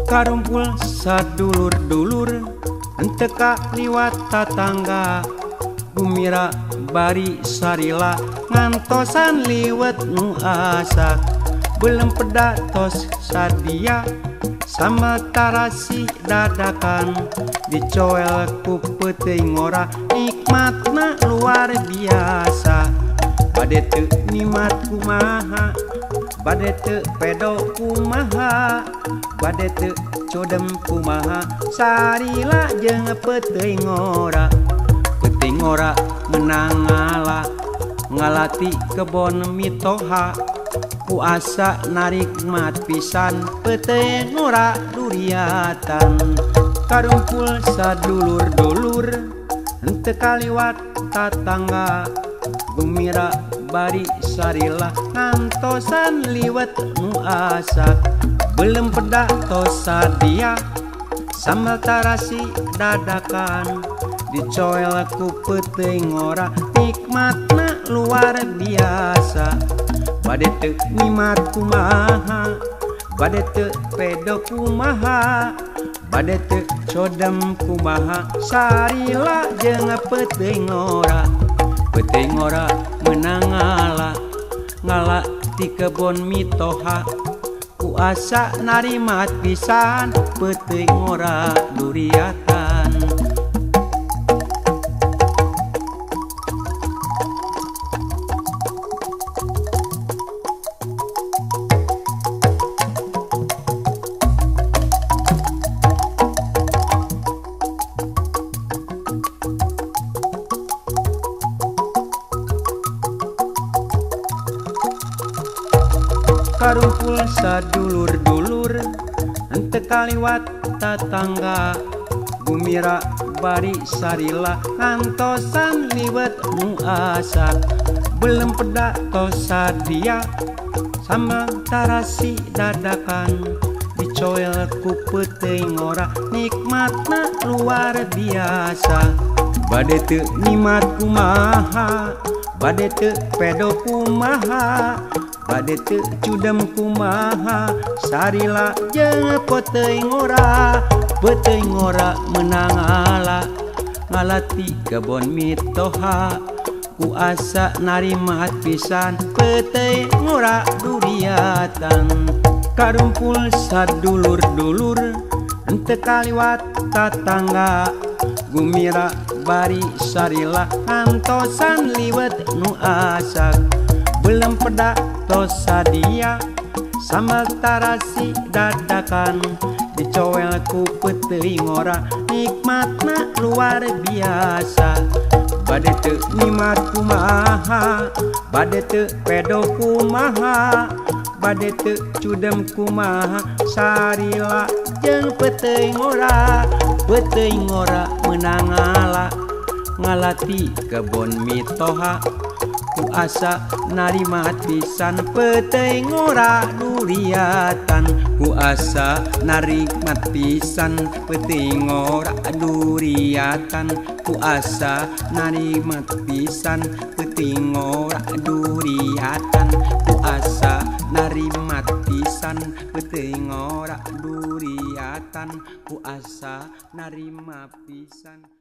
Karumpul sadulur-dulur enteka liwat tatangga, gumira bari sarila ngantosan liwet nu asak. Belum pedatos sadia sama tarasi dadakan, dicoel ku peuting ora nikmatna luar biasa. Bade teu nikmat kumaha, bade teu pedo kumaha, bade teu codem kumaha, sarila jeung peuting ora. Peuting ora menang ngalati kebon mitoha, ku asa narikmat pisan peuting ora duriatan. Karumpul sadulur-dulur henteu kaliwat tatangga, gumira bari sarila ngantosan liwet nu asak. Belum pedatos sadia sambal tarasi dadakan, dicoel ku peuting ora nikmatna luar biasa. Bade teu nikmat kumaha, bade teu pedo kumaha, bade teu codem kumaha, sarila jeung peuting ora. Peuting ora menang ngala ti kebon mitoha, ku asa narimat pisan peuting ora duriatan. Karumpul sadulur-dulur henteu kaliwat tatangga, gumira bari sarila ngantosan liwet nu asak. Belum pedatos sadia sama tarasi dadakan, dicoel ku peuting ora nikmatna luar biasa. Bade teu nikmat kumaha, bade teu pedo kumaha, bade teu cudem kumaha, sarila jeung peuting ora. Peuting ora menang ngalati kebon mitoha, ku asa narimat pisan peuting ora duriatan. Karumpul sadulur-dulur henteu kaliwat tatangga, gumira bari sarila ngantosan liwet nu asak. Belum pedatos sadia sambal tarasi dadakan, dicoel ku peuting ora nikmatna luar biasa. Bade teu nikmat kumaha, bade teu pedo kumaha, bade teu cudem kumaha, sarila jeung peuting ora. Peuting ora menang ngalati kebon mitoha, ku asa narimat pisan peuting ora duriatan. Ku asa narimat pisan peuting ora duriatan. Ku asa narimat pisan peuting ora duriatan. Ku asa narimat pisan peuting ora duriatan. Ku asa narima pisan.